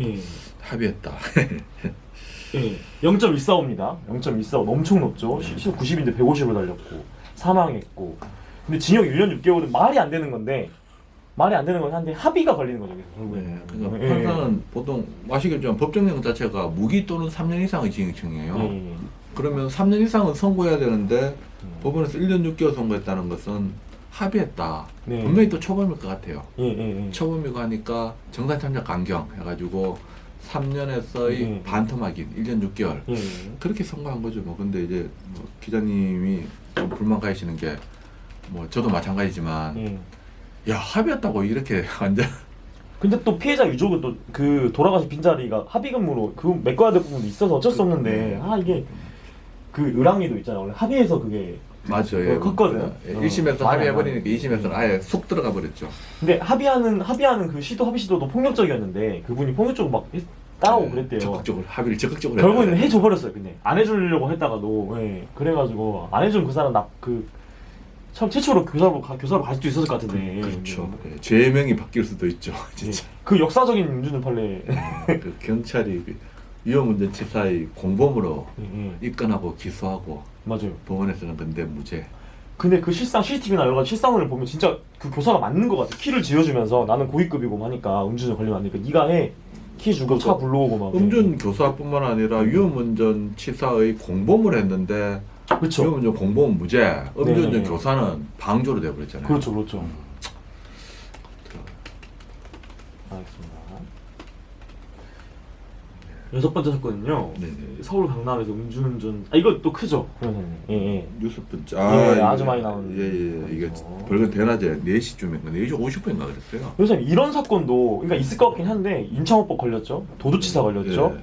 예. 합의했다. 예. 0.145입니다. 0.145 엄청 높죠. 시속 90인데 150을 달렸고 사망했고. 근데 징역 1년 6개월은 말이 안 되는 건데 말이 안 되는 건 한데 합의가 걸리는 거죠. 결국에는. 네, 그러니까 예. 판사는 보통 아시겠지만 법정형 자체가 무기 또는 3년 이상의 징역형이에요. 예. 그러면 3년 이상은 선고해야 되는데 법원에서 1년 6개월 선고했다는 것은 합의했다. 네. 분명히 또 초범일 것 같아요. 예. 초범이고 하니까 정상 참작 강경 해가지고 3년에서의 반토막인 1년 6개월 예. 그렇게 선고한 거죠. 뭐 근데 이제 뭐 기자님이 좀 불만 가지시는 게 뭐 저도 마찬가지지만 예. 야 합의했다고 이렇게 완전 근데 또 피해자 유족은 또 그 돌아가신 빈자리가 합의금으로 그 메꿔야 될 부분도 있어서 어쩔 수 없는데 이게 그 을왕리도 있잖아요. 원래 합의해서 그게 맞죠. 예. 컸거든. 1심에서 말이 안 합의해버리니까 2심에서는 아예 쑥 들어가 버렸죠. 근데 합의하는 그 합의 시도도 폭력적이었는데 그분이 폭력적으로 막 따라오고 그랬대요. 합의를 적극적으로 결국에는 해줘 버렸어요. 근데 안 해주려고 했다가도 그래가지고 안 해준 그 사람 참 최초로 교사로 갈 수도 있었을 것 같은데. 그렇죠. 예. 죄명이 바뀔 수도 있죠. 진짜. 그 역사적인 음주운전 판례. 그 경찰이 위험운전치사의 공범으로 예. 입건하고 기소하고 맞아요. 법원에서는 근데 무죄. 근데 그 실상 CCTV나 여러 가지 실상을 보면 진짜 그 교사가 맞는 것 같아. 키를 지어주면서 나는 고위급이고 하니까 음주운전 걸리면 안 되니까 네가 해. 키 주고 차 불러오고 막. 음주운 교사뿐만 아니라 위험운전치사의 공범을 했는데 그렇죠. 위험운전 공범은 무죄. 음주운전 네네. 교사는 방조로 돼버렸잖아요. 그렇죠. 알겠습니다. 여섯 번째 사건은요. 네네. 서울 강남에서 음주운전. 이거 또 크죠. 예. 뉴스 번째. 예, 아주 많이 나오는. 이게 거죠. 벌금 대낮에 4시쯤인가 4시 50분인가 그랬어요. 선생님 이런 사건도 그러니까 있을 것 같긴 한데 인창호법 걸렸죠. 도주치사 걸렸죠.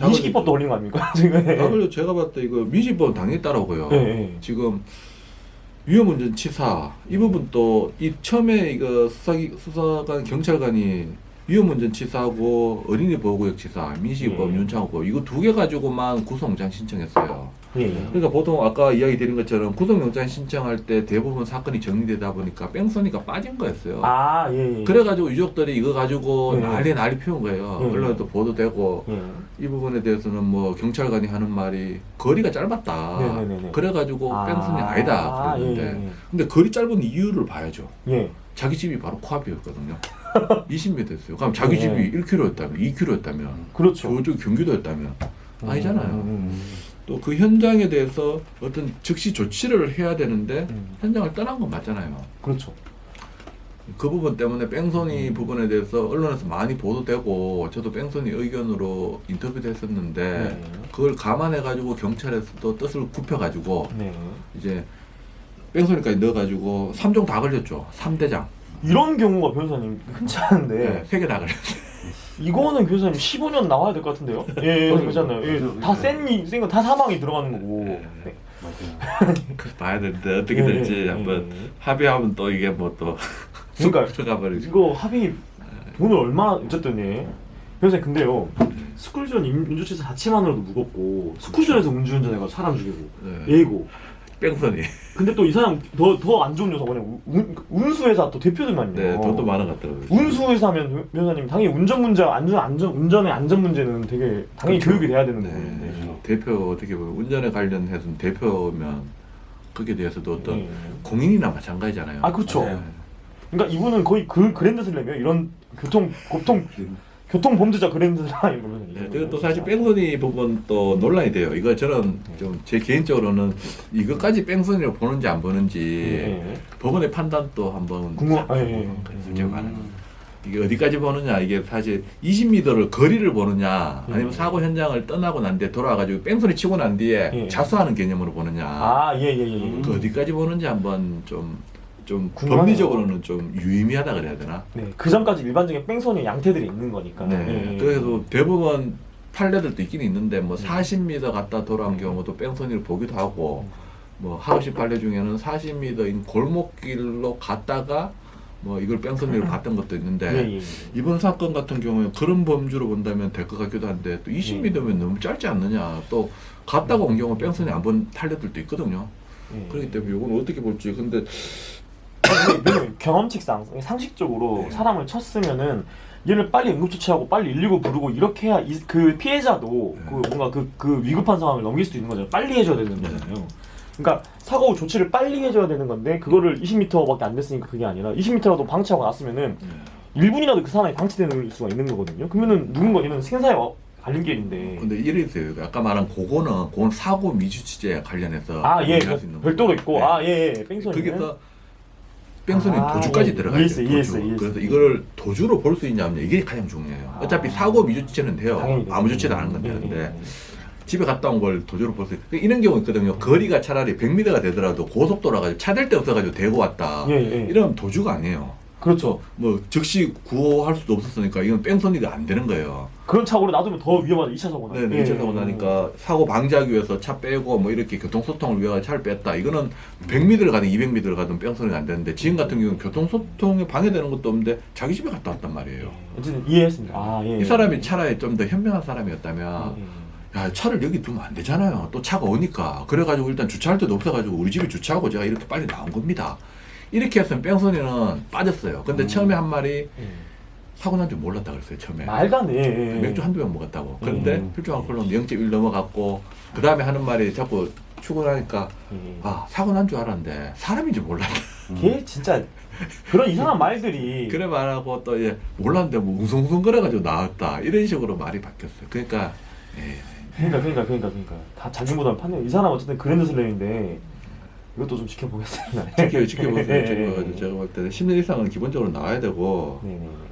인식기법도 걸린 거 아닙니까? 지금. 그래서 제가 봤을 때 이거 민식법 당연히 따라오고요. 예. 지금 위험운전치사 이 부분 또 이 처음에 이거 수사관 경찰관이 위험운전치사하고 어린이 보호구역치사 민식이법 윤창호법 이거 2개 가지고만 구속영장 신청했어요. 예. 그러니까 보통 아까 이야기 드린 것처럼 구속영장 신청할 때 대부분 사건이 정리되다 보니까 뺑소니가 빠진 거였어요. 예. 그래가지고 유족들이 이거 가지고 예. 난리 피운 거예요. 예. 언론에도 보도되고 이 부분에 대해서는 뭐 경찰관이 하는 말이 거리가 짧았다. 네네네네. 그래가지고 뺑소니 아니다 그랬는데 근데 거리 짧은 이유를 봐야죠. 예. 자기 집이 바로 코앞이었거든요. 20m였어요. 그럼 자기 집이 1km였다면 2km였다면 그렇죠. 저쪽 경기도였다면 아니잖아요. 또 그 현장에 대해서 어떤 즉시 조치를 해야 되는데 현장을 떠난 건 맞잖아요. 그렇죠. 그 부분 때문에 뺑소니 부분에 대해서 언론에서 많이 보도되고 저도 뺑소니 의견으로 인터뷰도 했었는데 그걸 감안해가지고 경찰에서도 뜻을 굽혀가지고 이제 뺑소니까지 넣어가지고 3종 다 걸렸죠. 3대장. 이런 경우가 변호사님 흔치 않은데 3개 다 걸렸어요. 이거는 변호사님 15년 나와야 될 것 같은데요? 그렇잖아요. 다센거 다 사망이 들어가는 거고. 맞아요. 그래서 봐야 되는데 어떻게 될지 한번 합의하면 또 이게 뭐또 그러니까 들어가 버리죠. 이거 합의 돈을 얼마 어쨌든 변호사님 근데요. 스쿨존 음주치사 자체만으로도 무겁고 스쿨존에서 음주운전해가 사람 죽이고 예고 뺑소니. 근데 또 이 사람 더 안 좋은 요소가 뭐냐면 운수회사 또 대표들만요. 네, 돈도 많은 것 같더라고요. 운수회사면 변호사님 당연히 운전 문제, 운전의 안전 문제는 되게 당연히 그렇죠. 교육이 돼야 되는 네. 부분인데. 대표 어떻게 보면 운전에 관련해서는 대표면 거기에 대해서도 어떤 공인이나 마찬가지잖아요. 그렇죠. 네. 그러니까 이분은 거의 그랜드 슬램이에요. 이런 교통 범죄자 그랜드 슬램인 거면. 네, 그리고 또 사실 뺑소니 부분 또 논란이 돼요. 이거 저는 좀 제 개인적으로는 이것까지 뺑소니로 보는지 안 보는지 법원의 판단도 한번 솔직히 이게 어디까지 보느냐 이게 사실 20m를 거리를 보느냐 아니면 사고 현장을 떠나고 난 뒤에 돌아와가지고 뺑소니 치고 난 뒤에 자수하는 개념으로 보느냐 그 어디까지 보는지 한번 좀 법리적으로는 좀 유의미하다 그래야 되나? 네, 그 전까지 일반적인 뺑소니 양태들이 있는 거니까. 그래서 대부분 판례들도 있긴 있는데 뭐 40m 갔다 돌아온 경우도 뺑소니를 보기도 하고 뭐 하우시 판례 중에는 40m인 골목길로 갔다가 뭐 이걸 뺑소니를 봤던 것도 있는데 이번 사건 같은 경우에 그런 범주로 본다면 될 것 같기도 한데 또 20m면 너무 짧지 않느냐 또 갔다가 온 경우 뺑소니 안 본 판례들도 있거든요. 그렇기 때문에 이건 어떻게 볼지 근데 경험칙상 상식적으로 사람을 쳤으면은 얘를 빨리 응급조치하고 빨리 119 부르고 이렇게 해야 그 피해자도 그 뭔가 그 위급한 상황을 넘길 수 있는 거잖아요. 빨리 해줘야 되는 거잖아요. 그러니까 사고 후 조치를 빨리 해줘야 되는 건데 그거를 20m밖에 안 됐으니까 그게 아니라 20m라도 방치하고 났으면은 1분이라도 그 사람이 방치되는 수가 있는 거거든요. 그러면은 누군가 얘는 생사에 갈린 길인데. 근데 이래 있어요. 아까 말한 그건 사고 미주치죄에 관련해서 예, 할수 있는 별도로 거예요. 있고, 네. 뺑소니. 거기서 뺑소니 도주까지 들어가요. 이해했어요. 그래서 이거를 도주로 볼 수 있냐면 이게 가장 중요해요. 어차피 사고 미주치죄는 돼요. 아무 조치도 안 하는 건데. 근데 집에 갔다 온 걸 도주로 볼 수 있어요. 이런 경우 있거든요. 거리가 차라리 100m가 되더라도 고속도로 가지고 차 댈 데 없어가지고 대고 왔다. 이러면 도주가 아니에요. 그렇죠. 뭐 즉시 구호할 수도 없었으니까 이건 뺑소니가 안 되는 거예요. 그런 차고를 놔두면 더 위험하다. 2차 사고 나. 네, 2차 사고 나니까 사고 방지하기 위해서 차 빼고 뭐 이렇게 교통소통을 위해서 차를 뺐다. 이거는 100m를 가든 200m를 가든 뺑소니가 안 되는데 지금 같은 경우는 교통소통에 방해되는 것도 없는데 자기 집에 갔다 왔단 말이에요. 어쨌든 이해했습니다. 이 사람이 차라리 좀 더 현명한 사람이었다면 야, 차를 여기 두면 안 되잖아요. 또 차가 오니까. 그래가지고 일단 주차할 데도 없어가지고 우리 집에 주차하고 제가 이렇게 빨리 나온 겁니다. 이렇게 했으면 뺑소니는 빠졌어요. 근데 처음에 한 말이 사고 난 줄 몰랐다 그랬어요. 처음에. 말도 안 돼. 맥주 한두 병 먹었다고. 그런데 혈중 알코올은 0.1 넘어갔고 그 다음에 하는 말이 자꾸 출근하니까 사고 난 줄 알았는데 사람인지 몰랐다. 걔 진짜 그런 이상한 말들이. 그래 말하고 또 몰랐는데 뭐 웅성웅성 거려가지고 나왔다. 이런 식으로 말이 바뀌었어요. 그러니까 그러니까 다 자기보다 판단. 이 사람 어쨌든 그랜드 슬램인데 이것도 좀 지켜보겠습니다. 지켜보세요. 제가 볼 때는 10년 이상은 기본적으로 나와야 되고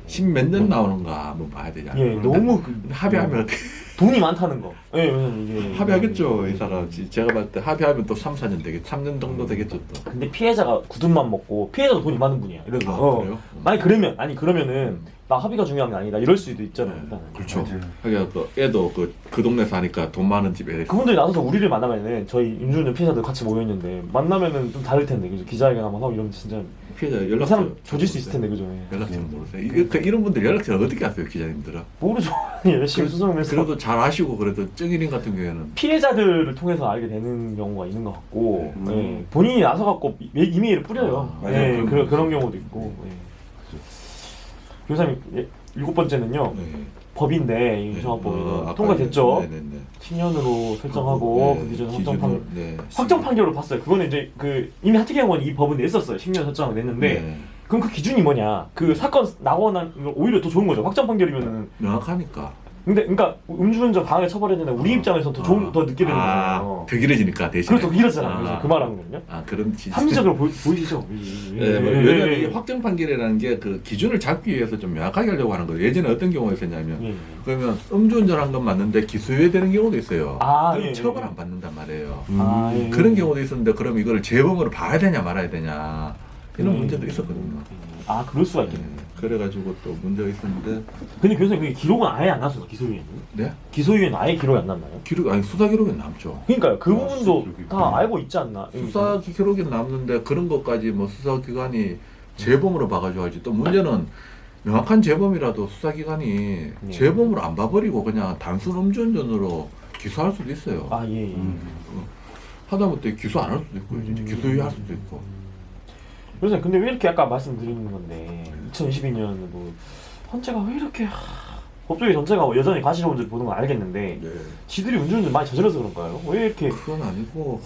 10몇 년 나오는가 한번 봐야 되지 않나요? 너무 합의하면 어떻게 돈이 많다는 거. 이게 합의하겠죠. 이 사람 제가 봤을 때 합의하면 또 3, 4년 되겠죠. 3년 정도 되겠죠 또. 근데 피해자가 굳은맘 먹고 피해자도 돈이 많은 분이야. 이래서 그래요? 그러면은 나 합의가 중요한 게 아니다. 이럴 수도 있잖아요. 일단은. 그렇죠. 그러니까 애도 그 동네 사니까 돈 많은 집에 그분들이 나서서 우리를 만나면은 저희 임준훈 피해자들 같이 모여 있는데 만나면은 좀 다를 텐데 그죠? 기자회견 한번 하고 이러면 진짜 피해자 이 연락처 사람 조질 수 있을 텐데 그죠? 연락처는 모르세요. 이런 분들 연락처를 어떻게 아세요, 기자님들은? 모르죠. 열심히 수송해서 그래도 잘 아시고 그래도 정일인 같은 경우에는 피해자들을 통해서 알게 되는 경우가 있는 것 같고 본인이 나서 갖고 이메일을 뿌려요. 맞아요. 그런 경우도 있고. 교사님 7번째는요. 법인데 유상업법이 통과됐죠. 10년으로 설정하고 그 기준 확정 판결을 봤어요. 그거는 이제 이미 하트경원이 이 법은 냈었어요. 10년 설정을 냈는데 그럼 그 기준이 뭐냐? 그 사건 나고 난 오히려 더 좋은 거죠. 확정 판결이면은 명확하니까. 근데 그러니까 음주운전 방해 처벌해야 되는 우리 입장에서 더 늦게 되는 거잖아요. 더 길어지니까 대신에. 그렇죠, 길어지잖아요. 그래서 그 말하는 거거든요. 그런 지식. 합리적으로 보이시죠? 왜냐면 이게 확정 판결이라는 게 그 기준을 잡기 위해서 좀 명확하게 하려고 하는 거예요. 예전에 어떤 경우가 있었냐면 그러면 음주운전한 건 맞는데 기소유예되는 경우도 있어요. 그럼 처벌 안 받는단 말이에요. 그런 경우도 있었는데 그럼 이걸 재범으로 봐야 되냐 말아야 되냐 이런 문제도 있었거든요. 그럴 수가 있겠네. 그래가지고 또 문제가 있었는데. 근데 교수님 그게 기록은 아예 안 났어요. 기소유예는? 네? 기소유예는 아예 기록이 안 났나요? 수사 기록에 남죠. 그러니까요. 그 부분도 다 알고 있지 않나? 수사 기록에 남는데 그런 것까지 뭐 수사기관이 재범으로 봐가지고 하지. 또 문제는 명확한 재범이라도 수사기관이 재범으로 안 봐버리고 그냥 단순 음주운전으로 기소할 수도 있어요. 하다못해 기소 안 할 수도 있고 진짜 기소유예할 수도 있고. 그래서 근데 왜 이렇게 아까 말씀드리는 건데 2022년에도 헌재가 왜 이렇게 법조계 전체가 여전히 과실운전 보는 건 알겠는데 지들이 음주운전 많이 저질러서 그런가요? 왜 이렇게? 그건 아니고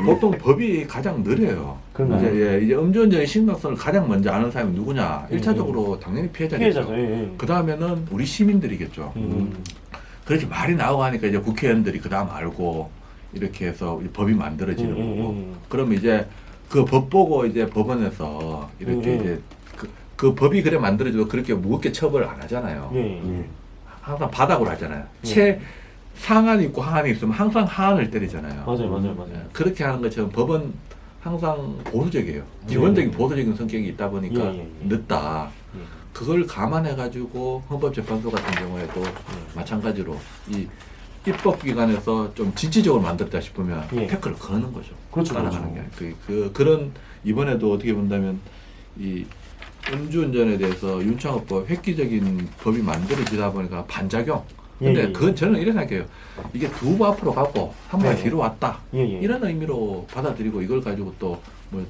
보통 법이 가장 느려요. 그런가요? 이제 음주운전의 심각성을 가장 먼저 아는 사람이 누구냐? 1차적으로 당연히 피해자겠죠. 그 다음에는 우리 시민들이겠죠. 그렇게 말이 나오고 하니까 이제 국회의원들이 그 다음 알고 이렇게 해서 법이 만들어지는 거고. 그럼 이제 그 법 보고 이제 법원에서 이렇게 이제 그 법이 그래 만들어져도 그렇게 무겁게 처벌을 안 하잖아요. 항상 바닥으로 하잖아요. 상한이 있고 하한이 있으면 항상 하한을 때리잖아요. 맞아요. 그렇게 하는 것처럼 법은 항상 보수적이에요. 기본적인 보수적인 성격이 있다 보니까 늦다. 그걸 감안해가지고 헌법재판소 같은 경우에도 마찬가지로 이 입법기관에서 좀 진취적으로 만들었다 싶으면 태클을 거는 거죠. 그렇죠. 따라가는 게. 그런 이번에도 어떻게 본다면 이 음주운전에 대해서 윤창호법 획기적인 법이 만들어지다 보니까 반작용. 근데 그건 저는 이렇게 생각해요. 이게 두 번 앞으로 가고 한 번 뒤로 왔다. 이런 의미로 받아들이고 이걸 가지고 또 뭐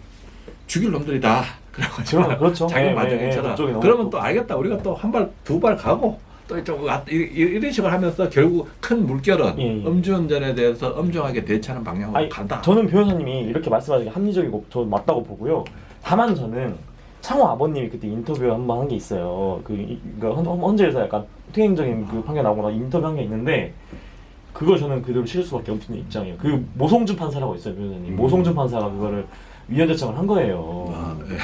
죽일 놈들이다. 그래가지고 그렇죠. 자기 예, 만족이 예, 있잖아. 그쪽이 너무 그러면 또- 또 알겠다. 우리가 또 한 발, 두 발 가고 또 이쪽 이런 식으로 하면서 결국 큰 물결은 예, 예. 음주운전에 대해서 엄정하게 대처하는 방향으로 아니, 간다. 저는 변호사님이 이렇게 말씀하시는 게 합리적이고 저 맞다고 보고요. 다만 저는 창호 아버님이 그때 인터뷰 한번 한 게 있어요. 그러니까 헌재에서 약간 퇴행적인 그 판결 나오거나 인터뷰 한 게 있는데 그걸 저는 그대로 실을 수밖에 없는 입장이에요. 그 모성준 판사라고 있어요, 변호사님. 모성준 판사가 그거를 위헌 제청을 한 거예요. 아, 예.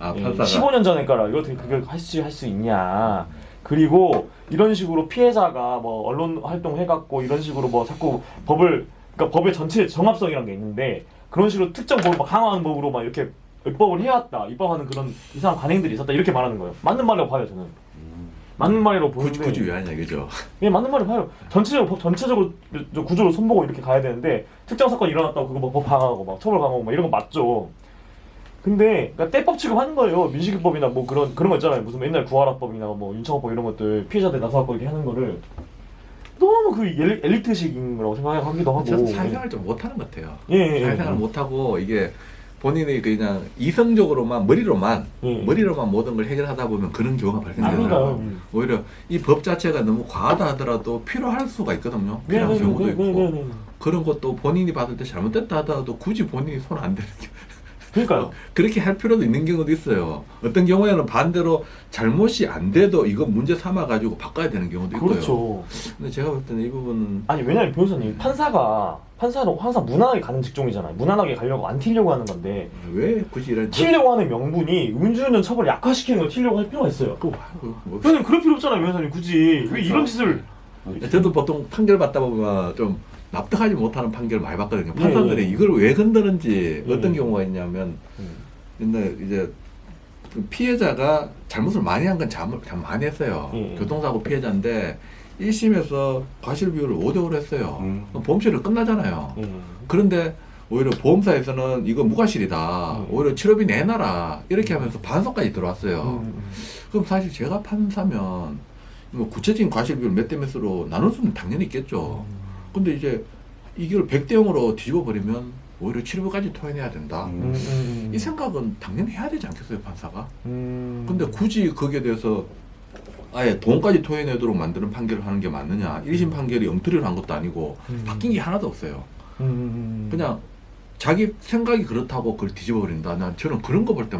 아, 예, 판사가 15년 전에 거라 이거 어떻게 그걸 할 수 있냐. 그리고 이런 식으로 피해자가 뭐 언론 활동 해갖고 이런 식으로 뭐 자꾸 그러니까 법의 전체 정합성이라는 게 있는데 그런 식으로 특정 법을 막 강화하는 법으로 막 이렇게 입법을 해왔다. 입법하는 그런 이상한 관행들이 있었다. 이렇게 말하는 거예요. 맞는 말이라고 봐요, 저는. 맞는 말이라고 보는데. 굳이 왜 하냐 이거죠. 예, 맞는 말을 봐요. 전체적으로 법 전체적으로 저 구조를 손보고 이렇게 가야 되는데 특정 사건이 일어났다고 그거 법 강화하고 막 처벌 강화하고 막 이런 거 맞죠. 근데 그러니까 때법 취급하는 거예요. 민식이법이나 뭐 그런 거 있잖아요. 무슨 맨날 구하라법이나 뭐 윤창호법 이런 것들 피해자들 나서갖고 이렇게 하는 거를 너무 그 엘리트식인 거라고 생각하기도 하고. 저는 사회생활 좀 못하는 것 같아요. 예. 사회생활 못하고 이게 본인이 그냥 이성적으로만 머리로만 모든 걸 해결하다 보면 그런 경우가 발생돼요. 아닌가요? 오히려 이 법 자체가 너무 과하다 하더라도 필요할 수가 있거든요. 필요한 경우도 있고 그런 것도 본인이 받을 때 잘못됐다 하더라도 굳이 본인이 손 안 대는 게 그러니까요. 그렇게 할 필요도 있는 경우도 있어요. 어떤 경우에는 반대로 잘못이 안 돼도 이거 문제 삼아 가지고 바꿔야 되는 경우도 있고요. 그렇죠. 근데 제가 볼 때는 이 부분은 아니 왜냐면 변호사님 판사는 항상 무난하게 가는 직종이잖아요. 무난하게 가려고 안 튀려고 하는 건데 왜 굳이 이런 튀려고 하는 명분이 음주운전 처벌을 약화시키는 걸 튀려고 할 필요가 있어요. 뭐, 변호사님 그럴 필요 없잖아요, 변호사님 굳이 왜 이런 짓을? 저도 보통 판결 받다 보면 좀 납득하지 못하는 판결 많이 받거든요. 판사들이 예. 이걸 왜 건드는지 예. 어떤 경우가 있냐면 근데 이제 피해자가 잘못을 많이 한 건 참 많이 했어요. 예. 교통사고 피해자인데 1심에서 과실 비율을 5대5로 했어요. 그럼 보험처리 끝나잖아요. 그런데 오히려 보험사에서는 이거 무과실이다. 오히려 치료비 내놔라. 이렇게 하면서 반성까지 들어왔어요. 그럼 사실 제가 판사면 뭐 구체적인 과실 비율 몇 대 몇으로 나눌 수는 당연히 있겠죠. 근데 이제 이걸 100대 0으로 뒤집어 버리면 오히려 치료비까지 토해내야 된다. 이 생각은 당연히 해야 되지 않겠어요, 판사가? 근데 굳이 거기에 대해서 아예 돈까지 토해내도록 만드는 판결을 하는 게 맞느냐? 1심 판결이 엉터리로 한 것도 아니고 바뀐 게 하나도 없어요. 그냥 자기 생각이 그렇다고 그걸 뒤집어 버린다. 난 저는 그런 거 볼 때